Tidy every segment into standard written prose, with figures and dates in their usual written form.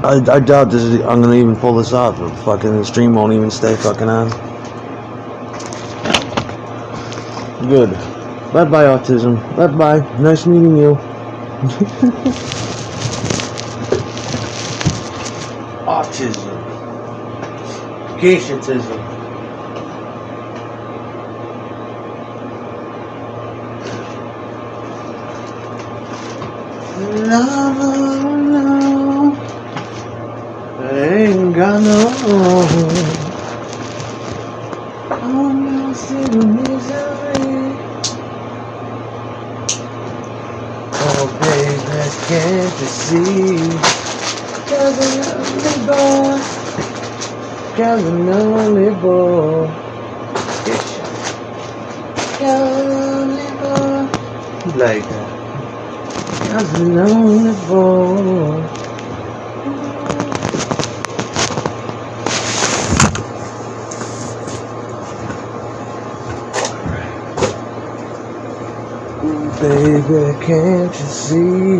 I doubt this is, I'm gonna even pull this off. Fucking the stream won't even stay fucking on. Good. Bye bye, autism. Bye bye. Nice meeting you. Autism. Cation-tism. No, I ain't got no. I'm lost in misery. Oh, baby, can't you see? Cause I'm lonely boy. Cause I'm lonely boy. Cause I'm lonely boy. Like that. Cause I'm lonely boy. Baby, can't you see?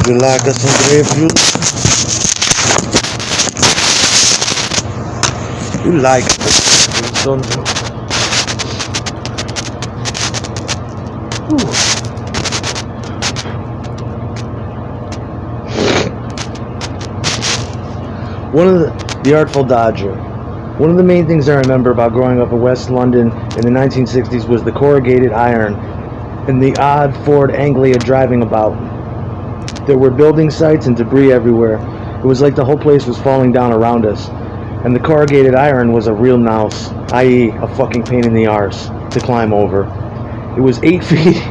You like us some grapefruit? You like us some One of the Artful Dodger. One of the main things I remember about growing up in West London in the 1960s was the corrugated iron and the odd Ford Anglia driving about. There were building sites and debris everywhere. It was like the whole place was falling down around us. And the corrugated iron was a real mouse, i.e. a fucking pain in the arse to climb over. It was 8 feet.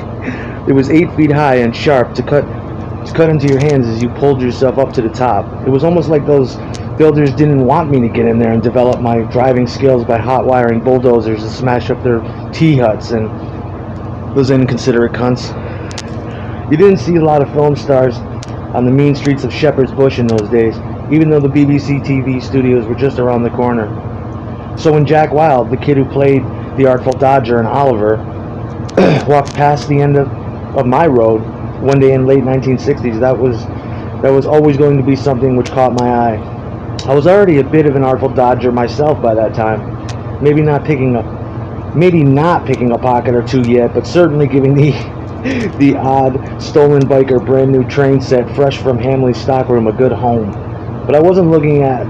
It was 8 feet high and sharp to cut into your hands as you pulled yourself up to the top. It was almost like those builders didn't want me to get in there and develop my driving skills by hot wiring bulldozers to smash up their tea huts and those inconsiderate cunts. You didn't see a lot of film stars on the mean streets of Shepherd's Bush in those days, even though the BBC TV studios were just around the corner. So when Jack Wilde, the kid who played the Artful Dodger in Oliver, walked past the end of my road one day in late 1960s, that was always going to be something which caught my eye. I was already a bit of an Artful Dodger myself by that time. Maybe not picking a pocket or two yet, but certainly giving the odd stolen bike or brand new train set fresh from Hamley's stockroom a good home. But I wasn't looking at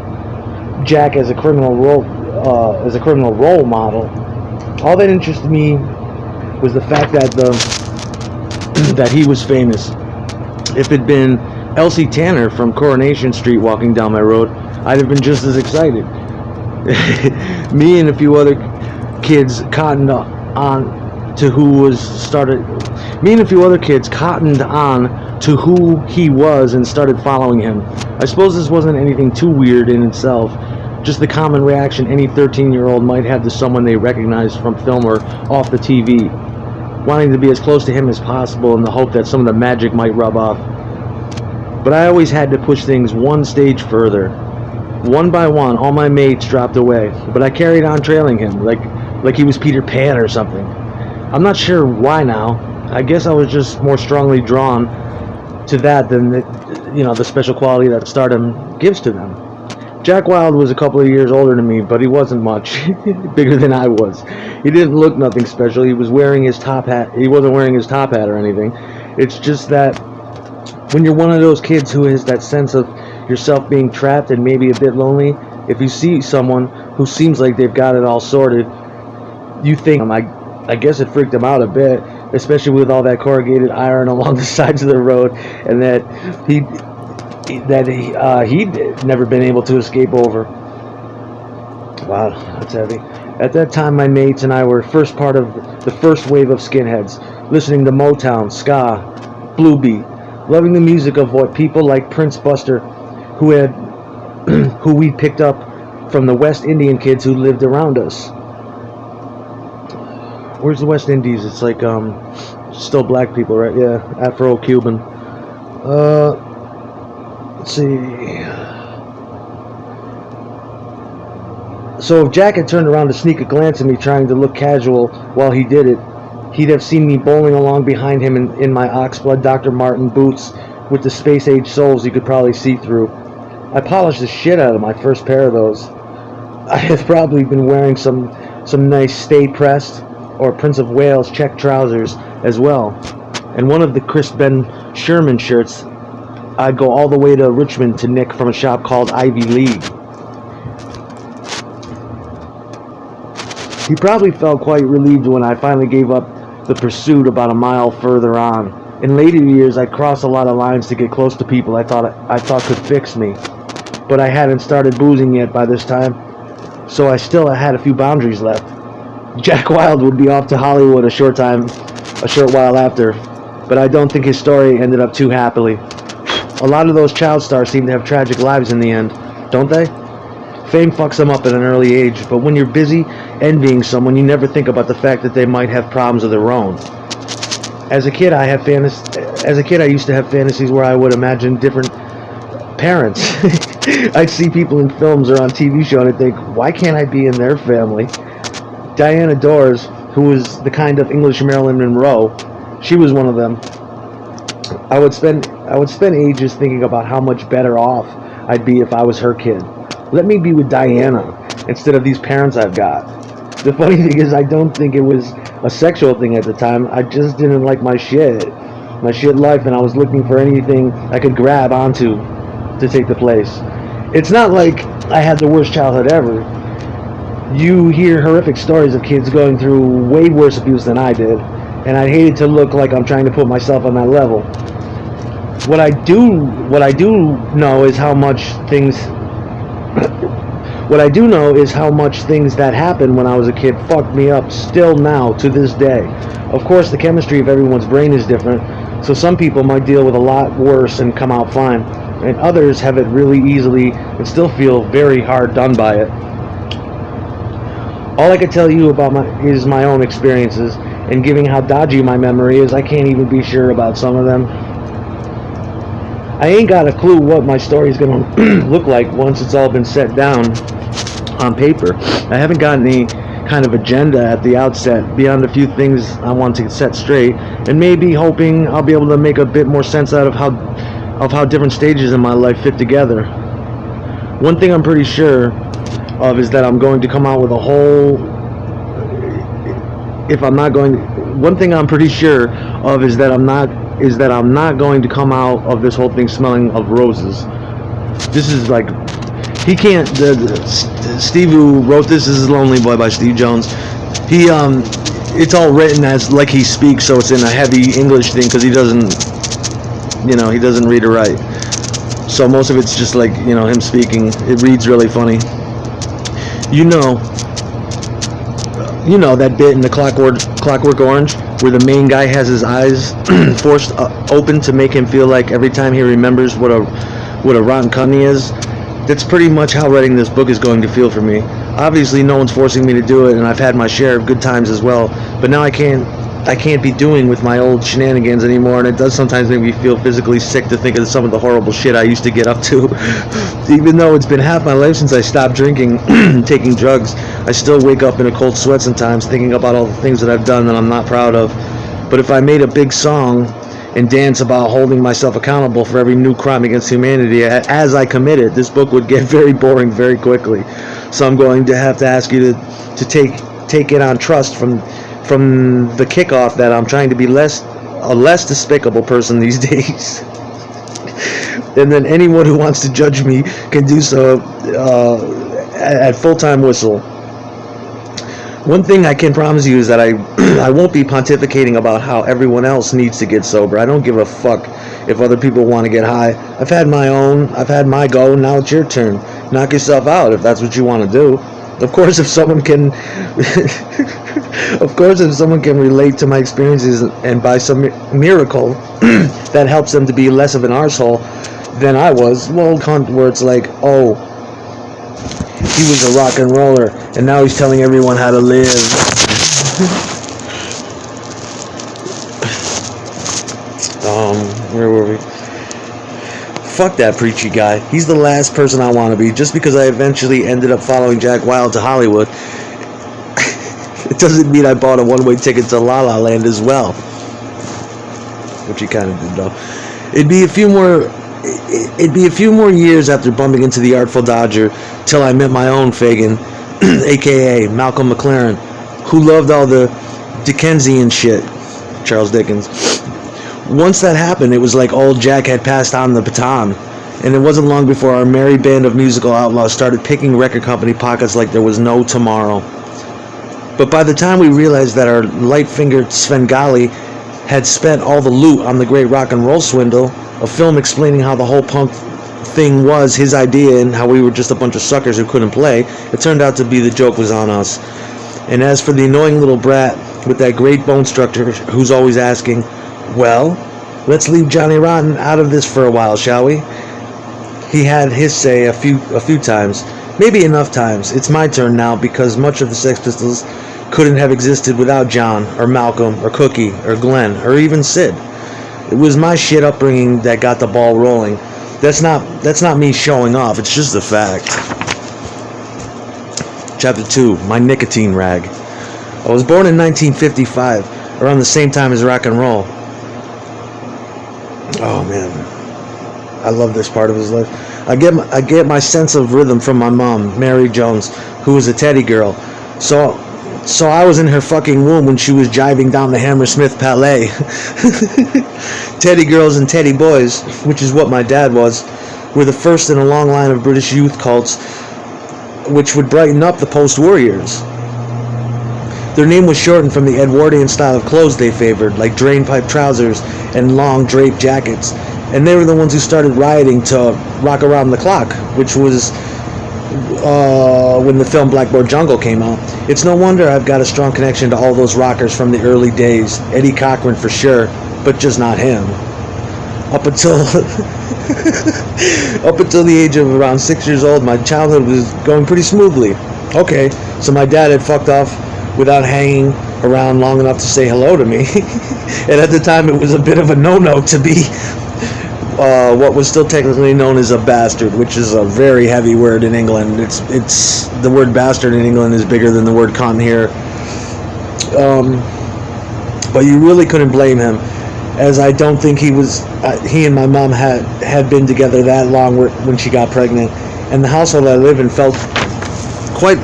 Jack as a criminal role model. All that interested me was the fact that he was famous. If it'd been Elsie Tanner from Coronation Street walking down my road, I'd have been just as excited. Me and a few other kids cottoned on to who he was and started following him. I suppose this wasn't anything too weird in itself, just the common reaction any 13-year-old might have to someone they recognized from film or off the TV, wanting to be as close to him as possible in the hope that some of the magic might rub off. But I always had to push things one stage further. One by one, all my mates dropped away, but I carried on trailing him, like he was Peter Pan or something. I'm not sure why now. I guess I was just more strongly drawn to that than the special quality that stardom gives to them. Jack Wilde was a couple of years older than me, but he wasn't much bigger than I was. He didn't look nothing special. He was wearing his top hat. He wasn't wearing his top hat or anything. It's just that when you're one of those kids who has that sense of yourself being trapped and maybe a bit lonely, if you see someone who seems like they've got it all sorted, you think, I guess it freaked him out a bit, especially with all that corrugated iron along the sides of the road, and that he'd never been able to escape over. Wow, that's heavy. At that time, my mates and I were first part of the first wave of skinheads, listening to Motown, ska, blue beat, loving the music of what people like Prince Buster, who we picked up from the West Indian kids who lived around us. Where's the West Indies? It's like still black people, right? Yeah, Afro-Cuban. Let's see. So if Jack had turned around to sneak a glance at me trying to look casual while he did it, he'd have seen me bowling along behind him in my Oxblood Dr. Martin boots with the space-age soles you could probably see through. I polished the shit out of my first pair of those. I have probably been wearing some nice Stay Pressed or Prince of Wales check trousers as well. And one of the Chris Ben Sherman shirts I'd go all the way to Richmond to nick from a shop called Ivy League. He probably felt quite relieved when I finally gave up the pursuit about a mile further on. In later years, I crossed a lot of lines to get close to people I thought could fix me. But I hadn't started boozing yet by this time, so I still had a few boundaries left. Jack Wilde would be off to Hollywood a short while after, but I don't think his story ended up too happily. A lot of those child stars seem to have tragic lives in the end, don't they? Fame fucks them up at an early age, but when you're busy envying someone, you never think about the fact that they might have problems of their own. As a kid, I used to have fantasies where I would imagine different parents. I'd see people in films or on TV show and I'd think, why can't I be in their family? Diana Dors, who was the kind of English Marilyn Monroe, she was one of them. I would spend ages thinking about how much better off I'd be if I was her kid. Let me be with Diana instead of these parents I've got. The funny thing is, I don't think it was a sexual thing at the time. I just didn't like my shit life, and I was looking for anything I could grab onto to take the place. It's not like I had the worst childhood ever. You hear horrific stories of kids going through way worse abuse than I did, and I hated to look like I'm trying to put myself on that level. What I do know is how much things that happened when I was a kid fucked me up still now to this day. Of course, the chemistry of everyone's brain is different, so some people might deal with a lot worse and come out fine, and others have it really easily and still feel very hard done by it. All I can tell you about is my own experiences, and given how dodgy my memory is, I can't even be sure about some of them. I ain't got a clue what my story's gonna look like once it's all been set down on paper. I haven't got any kind of agenda at the outset beyond a few things I want to set straight, and maybe hoping I'll be able to make a bit more sense out of how different stages in my life fit together. One thing I'm pretty sure of is that I'm going to come out with a whole. One thing I'm pretty sure of is that I'm not going to come out of this whole thing smelling of roses. This is like, he can't. Steve, who wrote this is Lonely Boy by Steve Jones. It's all written as like he speaks, so it's in a heavy English thing because he doesn't read or write. So most of it's just like him speaking. It reads really funny. You know that bit in the Clockwork Orange where the main guy has his eyes forced open to make him feel like every time he remembers what a rotten cunt he is? That's pretty much how writing this book is going to feel for me. Obviously, no one's forcing me to do it, and I've had my share of good times as well. But now I can't be doing with my old shenanigans anymore, and it does sometimes make me feel physically sick to think of some of the horrible shit I used to get up to. Even though it's been half my life since I stopped drinking and taking drugs, I still wake up in a cold sweat sometimes thinking about all the things that I've done that I'm not proud of. But if I made a big song and dance about holding myself accountable for every new crime against humanity as I committed, this book would get very boring very quickly. So I'm going to have to ask you to take it on trust from the kickoff that I'm trying to be a less despicable person these days. And then anyone who wants to judge me can do so at full-time whistle. One thing I can promise you is that I won't be pontificating about how everyone else needs to get sober. I don't give a fuck if other people want to get high. I've had my go, now it's your turn. Knock yourself out if that's what you want to do. Of course, if someone can relate to my experiences and by some miracle that helps them to be less of an arsehole than I was, well, where it's like, oh, he was a rock and roller, and now he's telling everyone how to live. Where were we? Fuck that preachy guy. He's the last person I want to be. Just because I eventually ended up following Jack Wild to Hollywood, it doesn't mean I bought a one-way ticket to La La Land as well. Which he kind of did, though. It'd be a few more years after bumping into the Artful Dodger till I met my own Fagin, a.k.a. Malcolm McLaren, who loved all the Dickensian shit. Charles Dickens. Once that happened, it was like old Jack had passed on the baton, and it wasn't long before our merry band of musical outlaws started picking record company pockets like there was no tomorrow. But by the time we realized that our light-fingered Svengali had spent all the loot on the great rock and roll swindle, a film explaining how the whole punk thing was his idea and how we were just a bunch of suckers who couldn't play, it turned out to be the joke was on us. And as for the annoying little brat with that great bone structure who's always asking, well, let's leave Johnny Rotten out of this for a while, shall we? He had his say a few times, maybe enough times. It's my turn now because much of the Sex Pistols couldn't have existed without John, or Malcolm, or Cookie, or Glenn, or even Sid. It was my shit upbringing that got the ball rolling. That's not me showing off, it's just a fact. Chapter 2, My Nicotine Rag. I was born in 1955, around the same time as rock and roll. Oh man, I love this part of his life. I get my sense of rhythm from my mom, Mary Jones, who was a teddy girl. So I was in her fucking womb when she was jiving down the Hammersmith Palais. Teddy girls and teddy boys, which is what my dad was, were the first in a long line of British youth cults which would brighten up the post-war years. Their name was shortened from the Edwardian style of clothes they favored, like drainpipe trousers and long draped jackets, and they were the ones who started rioting to Rock Around the Clock, which was when the film Blackboard Jungle came out. It's no wonder I've got a strong connection to all those rockers from the early days. Eddie Cochran for sure, but just not him. Up until the age of around 6 years old, my childhood was going pretty smoothly. Okay, so my dad had fucked off without hanging around long enough to say hello to me. And at the time it was a bit of a no-no to be what was still technically known as a bastard, which is a very heavy word in England. It's the word bastard in England is bigger than the word cunt here. But you really couldn't blame him, as I don't think he and my mom had been together that long when she got pregnant, and the household I live in felt quite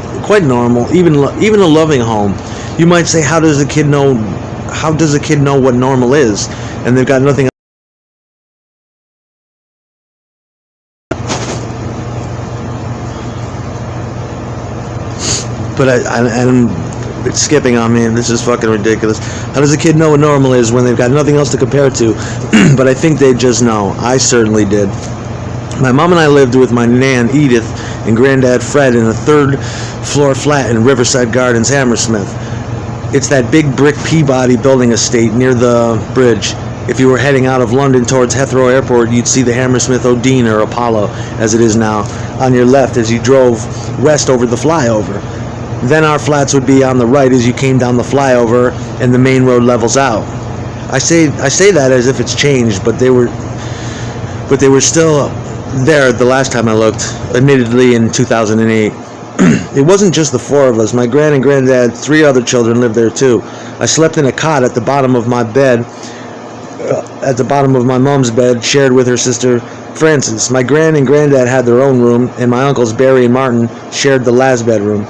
normal, even a loving home. You might say, how does a kid know what normal is? And they've got nothing. But it's skipping on me, and this is fucking ridiculous. How does a kid know what normal is when they've got nothing else to compare it to? But I think they just know. I certainly did. My mom and I lived with my nan Edith and granddad Fred in a third-floor flat in Riverside Gardens, Hammersmith. It's that big brick Peabody building estate near the bridge. If you were heading out of London towards Heathrow Airport, you'd see the Hammersmith Odeon, or Apollo, as it is now, on your left as you drove west over the flyover. Then our flats would be on the right as you came down the flyover and the main road levels out. I say that as if it's changed, but they were still there the last time I looked, admittedly in 2008. It wasn't just the four of us. My gran and granddad, 3 other children lived there too. I slept in a cot at the bottom of my bed, at the bottom of my mom's bed, shared with her sister Frances. My gran and granddad had their own room, and my uncles Barry and Martin shared the last bedroom.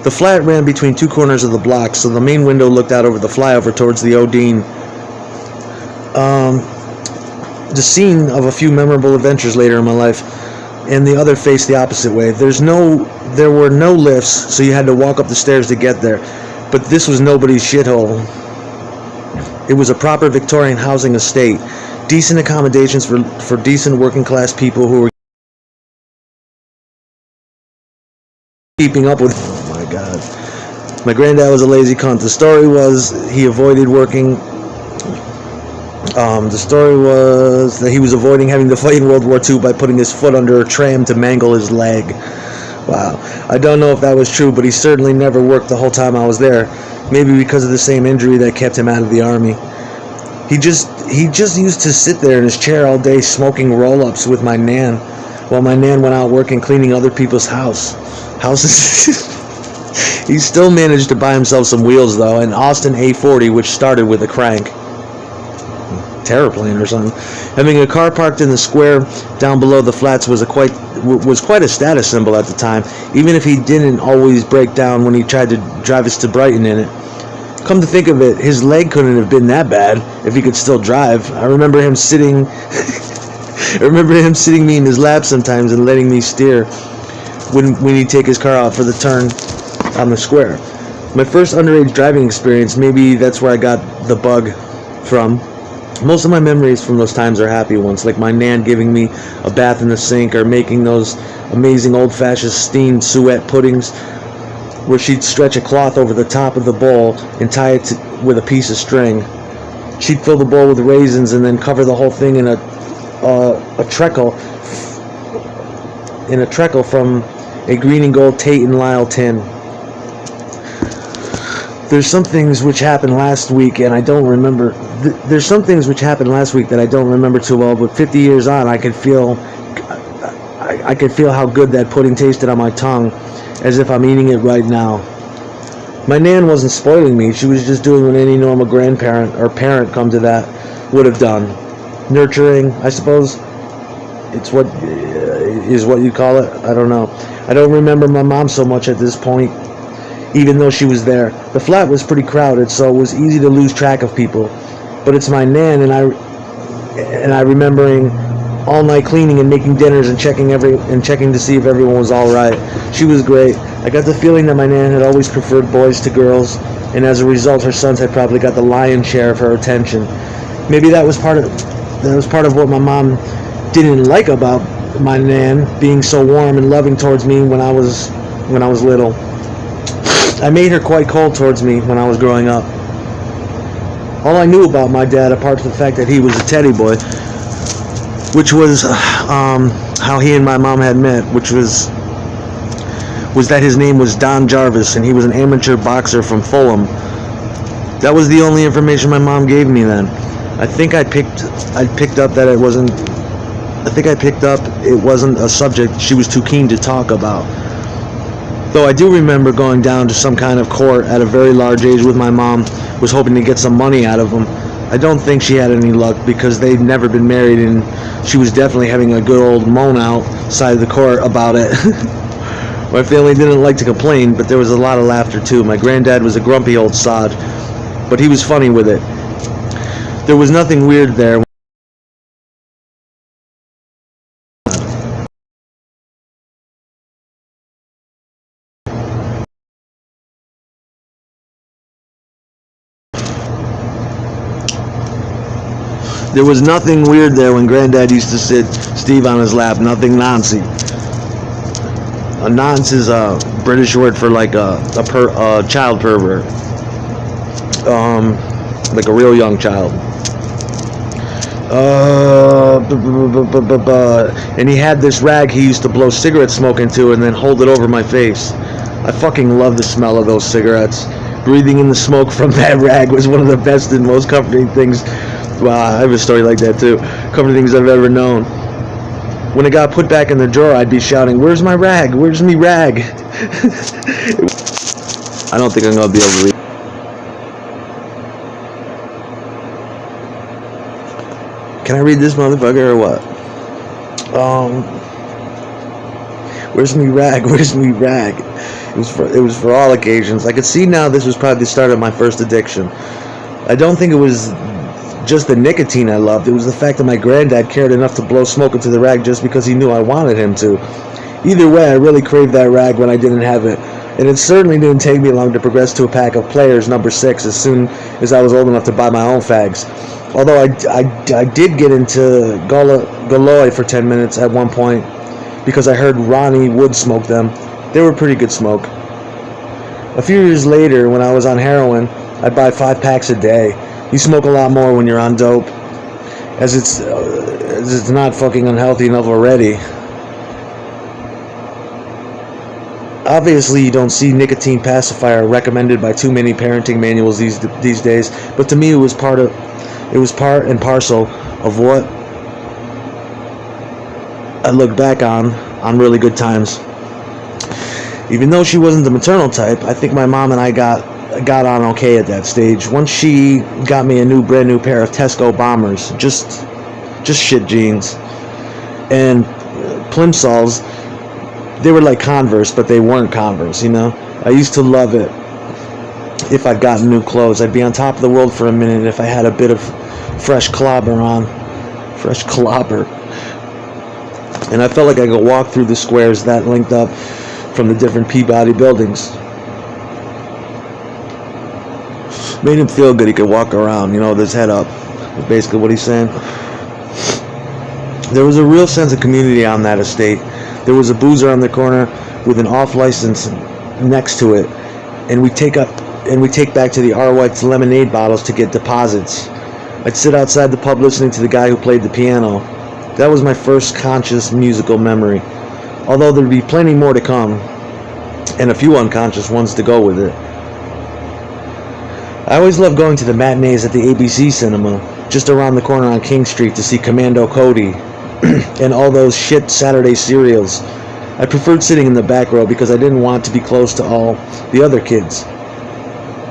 The flat ran between 2 corners of the block, so the main window looked out over the flyover towards the Odeon. The scene of a few memorable adventures later in my life, and the other faced the opposite way. There were no lifts, so you had to walk up the stairs to get there. But this was nobody's shithole. It was a proper Victorian housing estate. Decent accommodations for decent working class people who were keeping up with. Oh my God. My granddad was a lazy cunt. The story was he avoided working. The story was that he was avoiding having to fight in World War II by putting his foot under a tram to mangle his leg. Wow. I don't know if that was true, but he certainly never worked the whole time I was there. Maybe because of the same injury that kept him out of the army. He just used to sit there in his chair all day smoking roll-ups with my nan, while my nan went out working cleaning other people's houses. He still managed to buy himself some wheels though, an Austin A40 which started with a crank. Terraplane or something. Having a car parked in the square down below the flats was quite a status symbol at the time, even if he didn't always break down when he tried to drive us to Brighton in it. Come to think of it, his leg couldn't have been that bad if he could still drive. I remember him sitting me in his lap sometimes and letting me steer when he'd take his car out for the turn on the square. My first underage driving experience, maybe that's where I got the bug from. Most of my memories from those times are happy ones, like my nan giving me a bath in the sink or making those amazing old-fashioned steamed suet puddings where she'd stretch a cloth over the top of the bowl and tie it with a piece of string. She'd fill the bowl with raisins and then cover the whole thing in a treacle from a green and gold Tate and Lyle tin. There's some things which happened last week and I don't remember. There's some things which happened last week that I don't remember too well, but 50 years on, I could feel how good that pudding tasted on my tongue, as if I'm eating it right now. My nan wasn't spoiling me. She was just doing what any normal grandparent or parent, come to that, would have done. Nurturing, I suppose. It's what you call it. I don't know. I don't remember my mom so much at this point, even though she was there. The flat was pretty crowded, so it was easy to lose track of people. But it's my nan and I remembering all night cleaning and making dinners and checking to see if everyone was all right. She was great. I got the feeling that my nan had always preferred boys to girls, and as a result, her sons had probably got the lion's share of her attention. Maybe that was part of what my mom didn't like about my nan being so warm and loving towards me when I was little. I made her quite cold towards me when I was growing up. All I knew about my dad, apart from the fact that he was a teddy boy, which was how he and my mom had met, which was that his name was Don Jarvis and he was an amateur boxer from Fulham. That was the only information my mom gave me then. I think I picked up that it wasn't a subject she was too keen to talk about. Though I do remember going down to some kind of court at a very large age with my mom, was hoping to get some money out of him. I don't think she had any luck because they'd never been married and she was definitely having a good old moan outside the court about it. My family didn't like to complain, but there was a lot of laughter too. My granddad was a grumpy old sod, but he was funny with it. There was nothing weird there. There was nothing weird there when Granddad used to sit Steve on his lap. Nothing nancy. A nonce is a British word for like a child pervert. Like a real young child. And he had this rag he used to blow cigarette smoke into and then hold it over my face. I fucking love the smell of those cigarettes. Breathing in the smoke from that rag was one of the best and most comforting things. Wow, I have a story like that too. Comforting things I've ever known. When it got put back in the drawer, I'd be shouting, "Where's my rag? Where's me rag?" I don't think I'm gonna be able to read. Can I read this motherfucker or what? Where's me rag? Where's me rag? It was for all occasions. I could see now this was probably the start of my first addiction. I don't think it was just the nicotine I loved. It was the fact that my granddad cared enough to blow smoke into the rag just because he knew I wanted him to. Either way, I really craved that rag when I didn't have it. And it certainly didn't take me long to progress to a pack of Players number 6 as soon as I was old enough to buy my own fags. Although I did get into Galoy for 10 minutes at one point because I heard Ronnie would smoke them. They were pretty good smoke. A few years later, when I was on heroin, I'd buy 5 packs a day. You smoke a lot more when you're on dope, as it's not fucking unhealthy enough already. Obviously, you don't see nicotine pacifier recommended by too many parenting manuals these days, but to me it was part of It was part and parcel of what I look back on really good times. Even though she wasn't the maternal type, I think my mom and I got on okay at that stage. Once she got me a brand new pair of Tesco Bombers, just shit jeans, and plimsolls. They were like Converse, but they weren't Converse, you know. I used to love it. If I'd gotten new clothes, I'd be on top of the world for a minute if I had a bit of fresh clobber on. Fresh clobber. And I felt like I could walk through the squares that linked up from the different Peabody buildings. Made him feel good he could walk around, you know, with his head up. That's basically what he's saying. There was a real sense of community on that estate. There was a boozer on the corner with an off license next to it, and we take back to the R. White's lemonade bottles to get deposits. I'd sit outside the pub listening to the guy who played the piano. That was my first conscious musical memory, although there'd be plenty more to come, and a few unconscious ones to go with it. I always loved going to the matinees at the ABC Cinema, just around the corner on King Street, to see Commando Cody and all those shit Saturday serials. I preferred sitting in the back row because I didn't want to be close to all the other kids.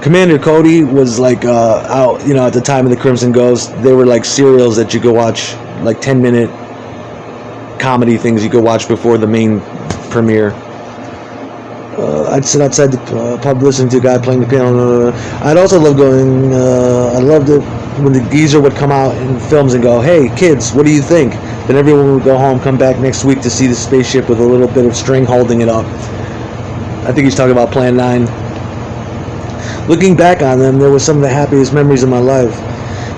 Commander Cody was like out, you know, at the time of the Crimson Ghost. They were like serials that you could watch, like 10-minute comedy things you could watch before the main premiere. I'd sit outside the pub listening to a guy playing the piano. I'd also love going, I loved it when the geezer would come out in films and go, "Hey kids, what do you think?" Then everyone would go home, come back next week to see the spaceship with a little bit of string holding it up. I think he's talking about Plan 9. Looking back on them, there were some of the happiest memories of my life.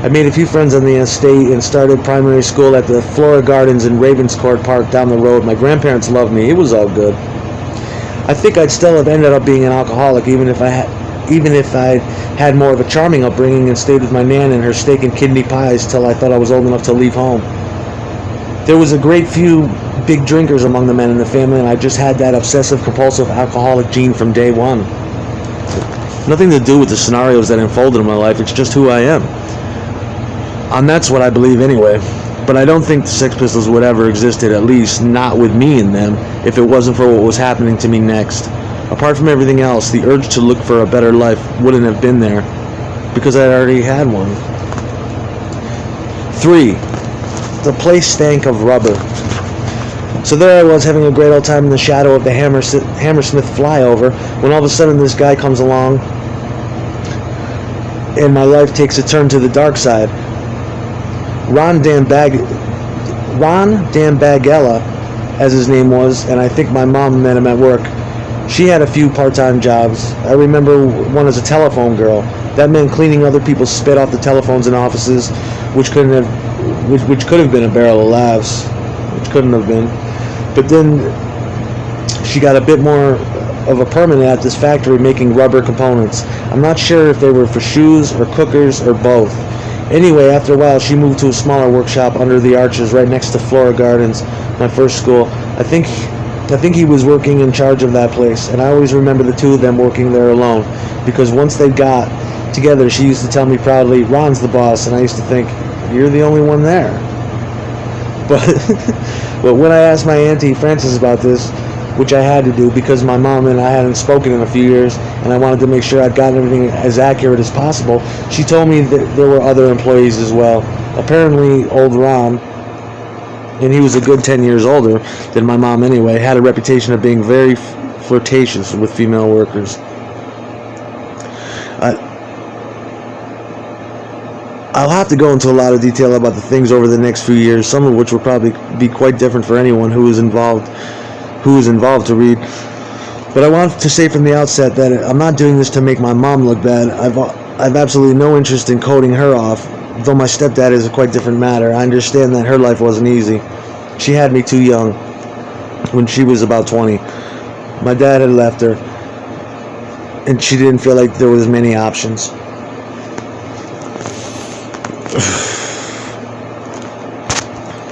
I made a few friends on the estate and started primary school at the Flora Gardens in Ravenscourt Park down the road. My grandparents loved me. It was all good. I think I'd still have ended up being an alcoholic even if I'd had more of a charming upbringing and stayed with my nan and her steak and kidney pies till I thought I was old enough to leave home. There was a great few big drinkers among the men in the family, and I just had that obsessive-compulsive alcoholic gene from day one. Nothing to do with the scenarios that unfolded in my life, it's just who I am. And that's what I believe anyway. But I don't think the Sex Pistols would ever existed, at least not with me in them, if it wasn't for what was happening to me next. Apart from everything else, the urge to look for a better life wouldn't have been there, because I'd already had one. 3. The place stank of rubber. So there I was having a great old time in the shadow of the Hammersmith flyover, when all of a sudden this guy comes along and my life takes a turn to the dark side. Ron Dambagella, as his name was, and I think my mom met him at work. She had a few part-time jobs. I remember one as a telephone girl. That meant cleaning other people's spit off the telephones in offices, which could have been a barrel of laughs, which couldn't have been. But then she got a bit more of a permanent at this factory making rubber components. I'm not sure if they were for shoes or cookers or both. Anyway, after a while, she moved to a smaller workshop under the arches right next to Flora Gardens, my first school. I think he was working in charge of that place, and I always remember the two of them working there alone, because once they got together, she used to tell me proudly, "Ron's the boss," and I used to think, "You're the only one there." But when I asked my auntie Frances about this, which I had to do because my mom and I hadn't spoken in a few years, and I wanted to make sure I'd gotten everything as accurate as possible, she told me that there were other employees as well. Apparently, old Ron, and he was a good 10 years older than my mom anyway, had a reputation of being very flirtatious with female workers. I'll have to go into a lot of detail about the things over the next few years, some of which will probably be quite different for anyone who is involved to read. But I want to say from the outset that I'm not doing this to make my mom look bad. I've absolutely no interest in coding her off, though my stepdad is a quite different matter. I understand that her life wasn't easy. She had me too young, when she was about 20. My dad had left her, and she didn't feel like there was many options.